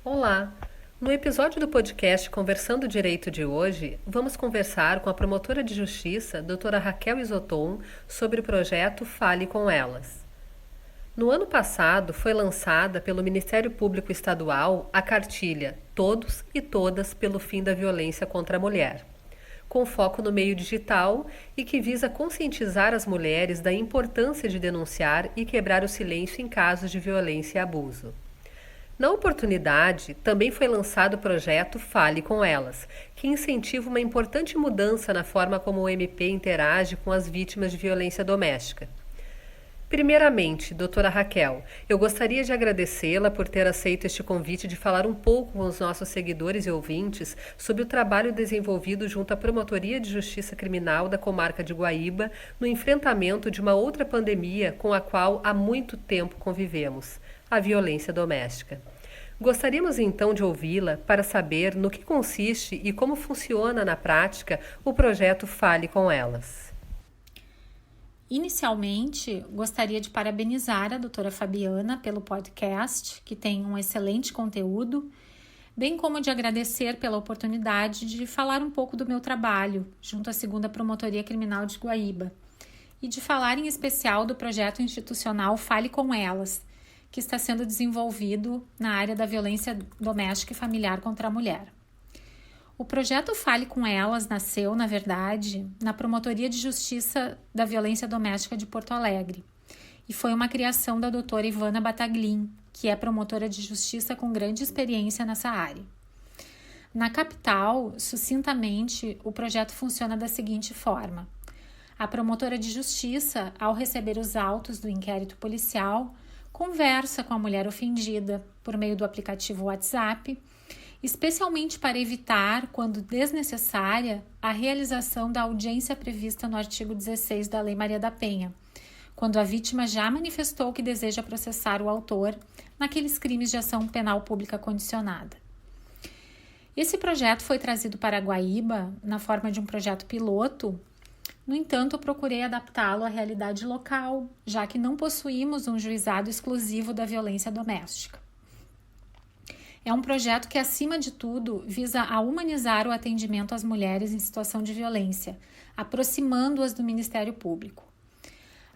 Olá! No episódio do podcast Conversando Direito de hoje, vamos conversar com a promotora de justiça, doutora Raquel Isoton, sobre o projeto Fale com Elas. No ano passado, foi lançada pelo Ministério Público Estadual a cartilha Todos e Todas pelo Fim da Violência contra a Mulher, com foco no meio digital e que visa conscientizar as mulheres da importância de denunciar e quebrar o silêncio em casos de violência e abuso. Na oportunidade, também foi lançado o projeto Fale com Elas, que incentiva uma importante mudança na forma como o MP interage com as vítimas de violência doméstica. Primeiramente, doutora Raquel, eu gostaria de agradecê-la por ter aceito este convite de falar um pouco com os nossos seguidores e ouvintes sobre o trabalho desenvolvido junto à Promotoria de Justiça Criminal da Comarca de Guaíba no enfrentamento de uma outra pandemia com a qual há muito tempo convivemos, a violência doméstica. Gostaríamos então de ouvi-la para saber no que consiste e como funciona na prática o projeto Fale com Elas. Inicialmente, gostaria de parabenizar a doutora Fabiana pelo podcast, que tem um excelente conteúdo, bem como de agradecer pela oportunidade de falar um pouco do meu trabalho junto à 2ª Promotoria Criminal de Guaíba e de falar em especial do projeto institucional Fale com Elas, que está sendo desenvolvido na área da violência doméstica e familiar contra a mulher. O projeto Fale com Elas nasceu, na verdade, na Promotoria de Justiça da Violência Doméstica de Porto Alegre e foi uma criação da doutora Ivana Bataglin, que é promotora de justiça com grande experiência nessa área. Na capital, sucintamente, o projeto funciona da seguinte forma. A promotora de justiça, ao receber os autos do inquérito policial, conversa com a mulher ofendida por meio do aplicativo WhatsApp, especialmente para evitar, quando desnecessária, a realização da audiência prevista no artigo 16 da Lei Maria da Penha, quando a vítima já manifestou que deseja processar o autor naqueles crimes de ação penal pública condicionada. Esse projeto foi trazido para Guaíba na forma de um projeto piloto. No entanto, eu procurei adaptá-lo à realidade local, já que não possuímos um juizado exclusivo da violência doméstica. É um projeto que, acima de tudo, visa a humanizar o atendimento às mulheres em situação de violência, aproximando-as do Ministério Público.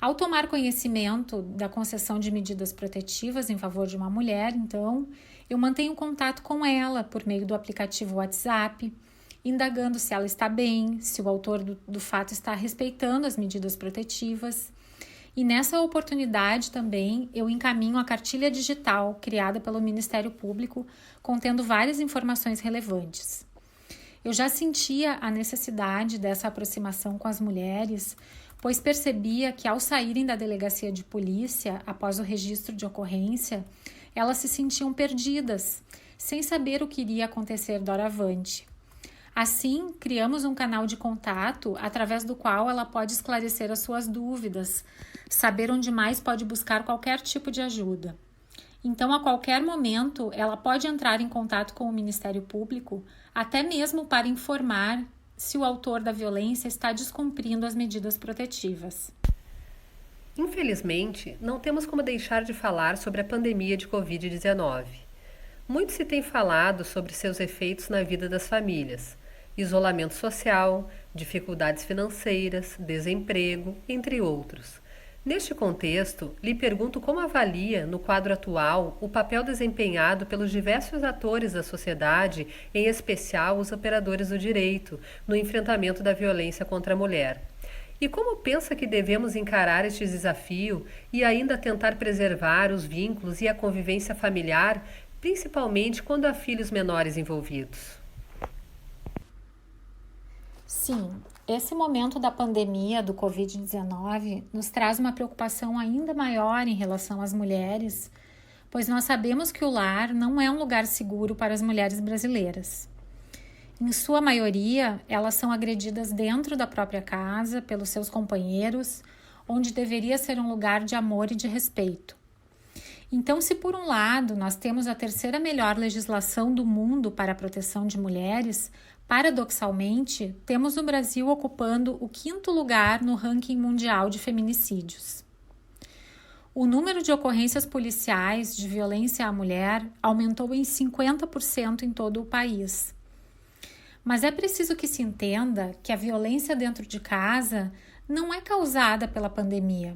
Ao tomar conhecimento da concessão de medidas protetivas em favor de uma mulher, então, eu mantenho contato com ela por meio do aplicativo WhatsApp, indagando se ela está bem, se o autor do fato está respeitando as medidas protetivas. E nessa oportunidade também eu encaminho a cartilha digital criada pelo Ministério Público, contendo várias informações relevantes. Eu já sentia a necessidade dessa aproximação com as mulheres, pois percebia que ao saírem da delegacia de polícia, após o registro de ocorrência, elas se sentiam perdidas, sem saber o que iria acontecer doravante. Assim, criamos um canal de contato através do qual ela pode esclarecer as suas dúvidas, saber onde mais pode buscar qualquer tipo de ajuda. Então, a qualquer momento, ela pode entrar em contato com o Ministério Público, até mesmo para informar se o autor da violência está descumprindo as medidas protetivas. Infelizmente, não temos como deixar de falar sobre a pandemia de Covid-19. Muito se tem falado sobre seus efeitos na vida das famílias. Isolamento social, dificuldades financeiras, desemprego, entre outros. Neste contexto, lhe pergunto como avalia, no quadro atual, o papel desempenhado pelos diversos atores da sociedade, em especial os operadores do direito, no enfrentamento da violência contra a mulher. E como pensa que devemos encarar este desafio e ainda tentar preservar os vínculos e a convivência familiar, principalmente quando há filhos menores envolvidos? Sim, esse momento da pandemia do Covid-19 nos traz uma preocupação ainda maior em relação às mulheres, pois nós sabemos que o lar não é um lugar seguro para as mulheres brasileiras. Em sua maioria, elas são agredidas dentro da própria casa, pelos seus companheiros, onde deveria ser um lugar de amor e de respeito. Então, se por um lado nós temos a terceira melhor legislação do mundo para a proteção de mulheres, paradoxalmente, temos o Brasil ocupando o 5º lugar no ranking mundial de feminicídios. O número de ocorrências policiais de violência à mulher aumentou em 50% em todo o país. Mas é preciso que se entenda que a violência dentro de casa não é causada pela pandemia.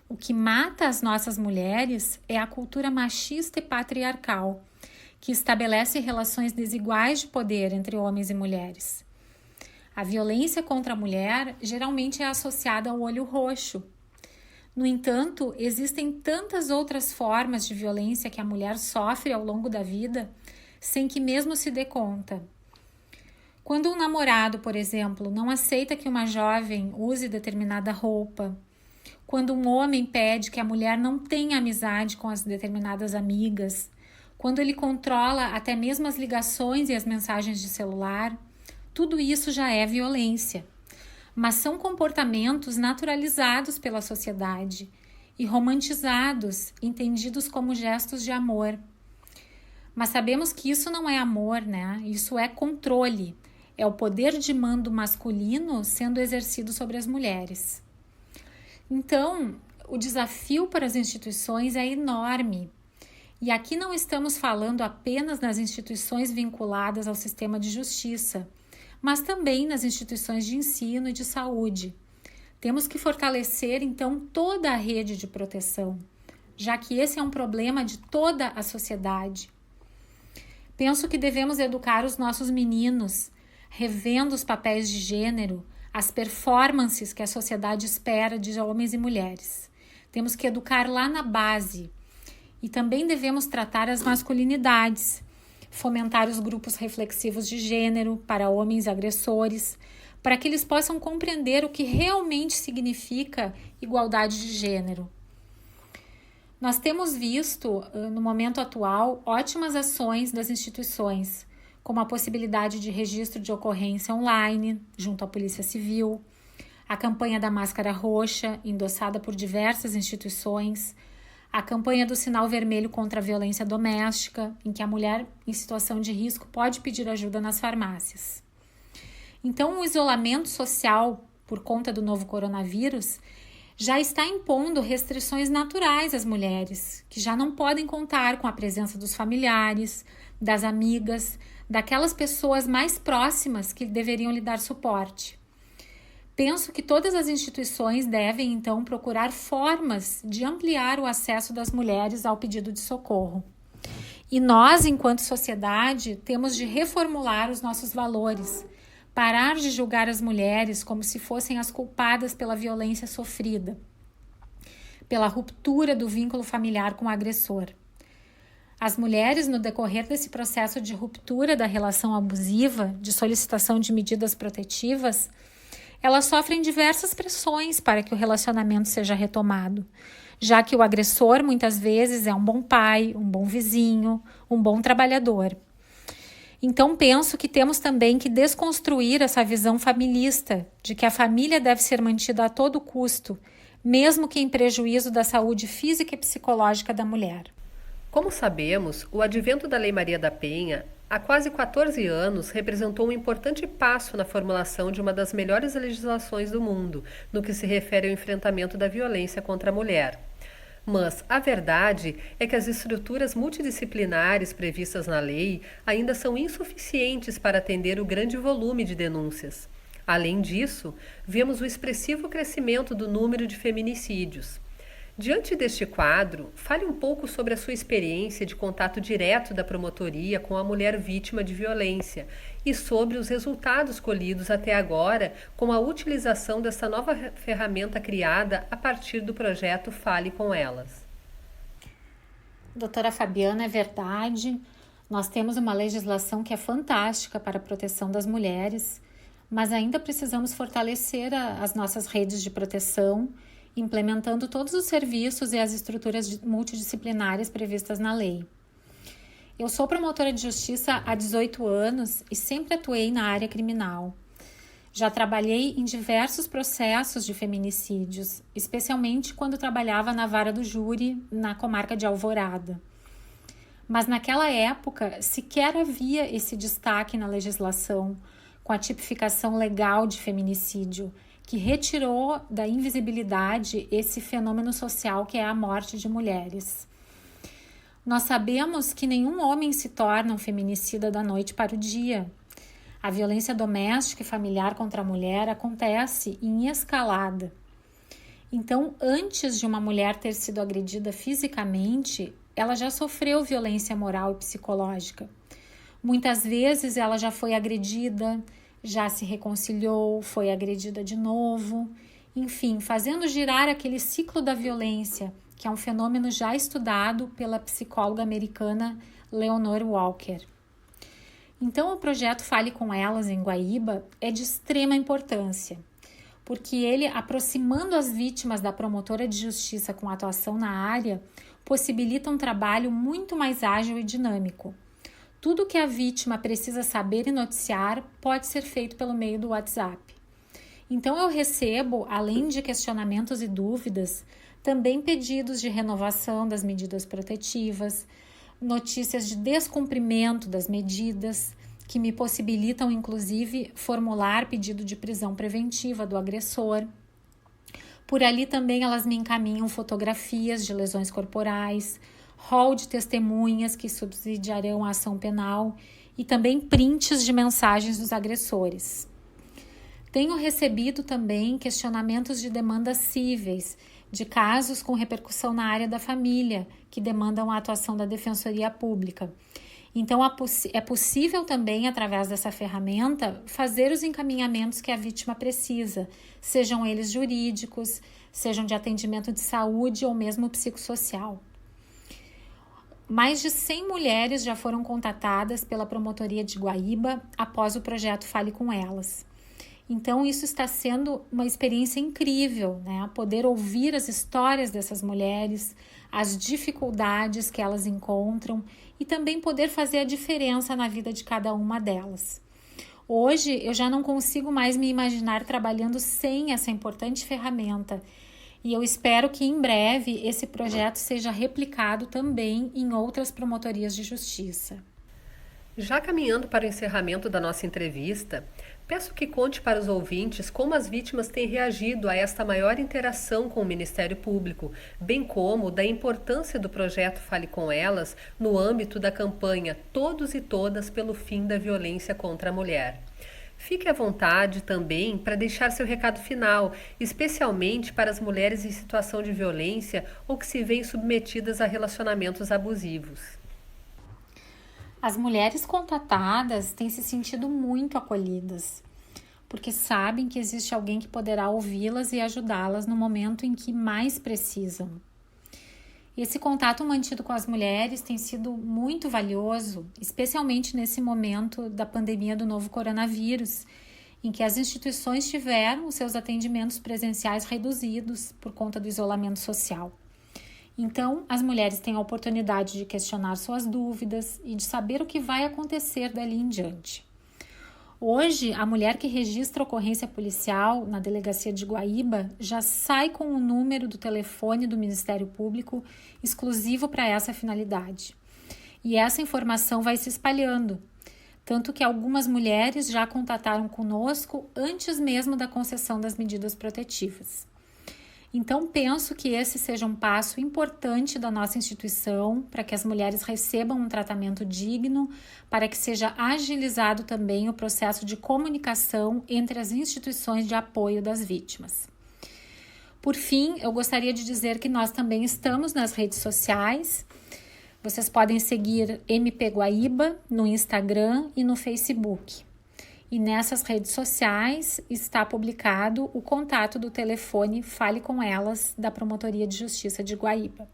O que mata as nossas mulheres é a cultura machista e patriarcal, que estabelece relações desiguais de poder entre homens e mulheres. A violência contra a mulher geralmente é associada ao olho roxo. No entanto, existem tantas outras formas de violência que a mulher sofre ao longo da vida sem que mesmo se dê conta. Quando um namorado, por exemplo, não aceita que uma jovem use determinada roupa, quando um homem pede que a mulher não tenha amizade com as determinadas amigas, quando ele controla até mesmo as ligações e as mensagens de celular, tudo isso já é violência. Mas são comportamentos naturalizados pela sociedade e romantizados, entendidos como gestos de amor. Mas sabemos que isso não é amor, né? Isso é controle. É o poder de mando masculino sendo exercido sobre as mulheres. Então, o desafio para as instituições é enorme. E aqui não estamos falando apenas nas instituições vinculadas ao sistema de justiça, mas também nas instituições de ensino e de saúde. Temos que fortalecer, então, toda a rede de proteção, já que esse é um problema de toda a sociedade. Penso que devemos educar os nossos meninos, revendo os papéis de gênero, as performances que a sociedade espera de homens e mulheres. Temos que educar lá na base. E também devemos tratar as masculinidades, fomentar os grupos reflexivos de gênero para homens agressores, para que eles possam compreender o que realmente significa igualdade de gênero. Nós temos visto, no momento atual, ótimas ações das instituições, como a possibilidade de registro de ocorrência online, junto à Polícia Civil, a campanha da Máscara Roxa, endossada por diversas instituições, a campanha do Sinal Vermelho contra a Violência Doméstica, em que a mulher em situação de risco pode pedir ajuda nas farmácias. Então, o isolamento social por conta do novo coronavírus já está impondo restrições naturais às mulheres, que já não podem contar com a presença dos familiares, das amigas, daquelas pessoas mais próximas que deveriam lhe dar suporte. Penso que todas as instituições devem, então, procurar formas de ampliar o acesso das mulheres ao pedido de socorro. E nós, enquanto sociedade, temos de reformular os nossos valores, parar de julgar as mulheres como se fossem as culpadas pela violência sofrida, pela ruptura do vínculo familiar com o agressor. As mulheres, no decorrer desse processo de ruptura da relação abusiva, de solicitação de medidas protetivas, elas sofrem diversas pressões para que o relacionamento seja retomado, já que o agressor muitas vezes é um bom pai, um bom vizinho, um bom trabalhador. Então penso que temos também que desconstruir essa visão familista de que a família deve ser mantida a todo custo, mesmo que em prejuízo da saúde física e psicológica da mulher. Como sabemos, o advento da Lei Maria da Penha, há quase 14 anos, representou um importante passo na formulação de uma das melhores legislações do mundo, no que se refere ao enfrentamento da violência contra a mulher. Mas a verdade é que as estruturas multidisciplinares previstas na lei ainda são insuficientes para atender o grande volume de denúncias. Além disso, vemos o expressivo crescimento do número de feminicídios. Diante deste quadro, fale um pouco sobre a sua experiência de contato direto da promotoria com a mulher vítima de violência e sobre os resultados colhidos até agora com a utilização dessa nova ferramenta criada a partir do projeto Fale com Elas. Doutora Fabiana, é verdade. Nós temos uma legislação que é fantástica para a proteção das mulheres, mas ainda precisamos fortalecer as nossas redes de proteção, implementando todos os serviços e as estruturas multidisciplinares previstas na lei. Eu sou promotora de justiça há 18 anos e sempre atuei na área criminal. Já trabalhei em diversos processos de feminicídios, especialmente quando trabalhava na vara do júri na comarca de Alvorada. Mas naquela época sequer havia esse destaque na legislação, com a tipificação legal de feminicídio, que retirou da invisibilidade esse fenômeno social que é a morte de mulheres. Nós sabemos que nenhum homem se torna um feminicida da noite para o dia. A violência doméstica e familiar contra a mulher acontece em escalada. Então, antes de uma mulher ter sido agredida fisicamente, ela já sofreu violência moral e psicológica. Muitas vezes ela já foi agredida, já se reconciliou, foi agredida de novo, enfim, fazendo girar aquele ciclo da violência, que é um fenômeno já estudado pela psicóloga americana Leonore Walker. Então, o projeto Fale com Elas em Guaíba é de extrema importância, porque ele, aproximando as vítimas da promotora de justiça com atuação na área, possibilita um trabalho muito mais ágil e dinâmico. Tudo que a vítima precisa saber e noticiar pode ser feito pelo meio do WhatsApp. Então, eu recebo, além de questionamentos e dúvidas, também pedidos de renovação das medidas protetivas, notícias de descumprimento das medidas, que me possibilitam, inclusive, formular pedido de prisão preventiva do agressor. Por ali também elas me encaminham fotografias de lesões corporais, rol de testemunhas que subsidiarão a ação penal e também prints de mensagens dos agressores. Tenho recebido também questionamentos de demandas cíveis, de casos com repercussão na área da família, que demandam a atuação da Defensoria Pública. Então, é possível também, através dessa ferramenta, fazer os encaminhamentos que a vítima precisa, sejam eles jurídicos, sejam de atendimento de saúde ou mesmo psicossocial. Mais de 100 mulheres já foram contatadas pela Promotoria de Guaíba após o projeto Fale com Elas. Então, isso está sendo uma experiência incrível, né? Poder ouvir as histórias dessas mulheres, as dificuldades que elas encontram e também poder fazer a diferença na vida de cada uma delas. Hoje, eu já não consigo mais me imaginar trabalhando sem essa importante ferramenta e eu espero que em breve esse projeto seja replicado também em outras promotorias de justiça. Já caminhando para o encerramento da nossa entrevista, peço que conte para os ouvintes como as vítimas têm reagido a esta maior interação com o Ministério Público, bem como da importância do projeto Fale com Elas no âmbito da campanha Todos e Todas pelo Fim da Violência contra a Mulher. Fique à vontade também para deixar seu recado final, especialmente para as mulheres em situação de violência ou que se veem submetidas a relacionamentos abusivos. As mulheres contatadas têm se sentido muito acolhidas, porque sabem que existe alguém que poderá ouvi-las e ajudá-las no momento em que mais precisam. Esse contato mantido com as mulheres tem sido muito valioso, especialmente nesse momento da pandemia do novo coronavírus, em que as instituições tiveram os seus atendimentos presenciais reduzidos por conta do isolamento social. Então, as mulheres têm a oportunidade de questionar suas dúvidas e de saber o que vai acontecer dali em diante. Hoje, a mulher que registra ocorrência policial na delegacia de Guaíba já sai com o número do telefone do Ministério Público exclusivo para essa finalidade. E essa informação vai se espalhando, tanto que algumas mulheres já contataram conosco antes mesmo da concessão das medidas protetivas. Então, penso que esse seja um passo importante da nossa instituição para que as mulheres recebam um tratamento digno, para que seja agilizado também o processo de comunicação entre as instituições de apoio das vítimas. Por fim, eu gostaria de dizer que nós também estamos nas redes sociais. Vocês podem seguir MP Guaíba no Instagram e no Facebook. E nessas redes sociais está publicado o contato do telefone Fale com Elas da Promotoria de Justiça de Guaíba.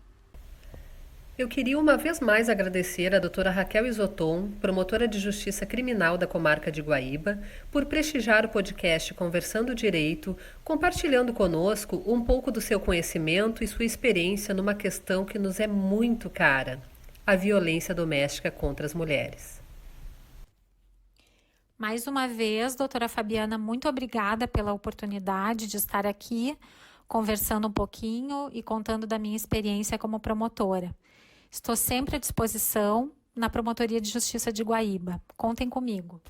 Eu queria uma vez mais agradecer à doutora Raquel Isoton, promotora de Justiça Criminal da comarca de Guaíba, por prestigiar o podcast Conversando Direito, compartilhando conosco um pouco do seu conhecimento e sua experiência numa questão que nos é muito cara, a violência doméstica contra as mulheres. Mais uma vez, doutora Fabiana, muito obrigada pela oportunidade de estar aqui conversando um pouquinho e contando da minha experiência como promotora. Estou sempre à disposição na Promotoria de Justiça de Guaíba. Contem comigo.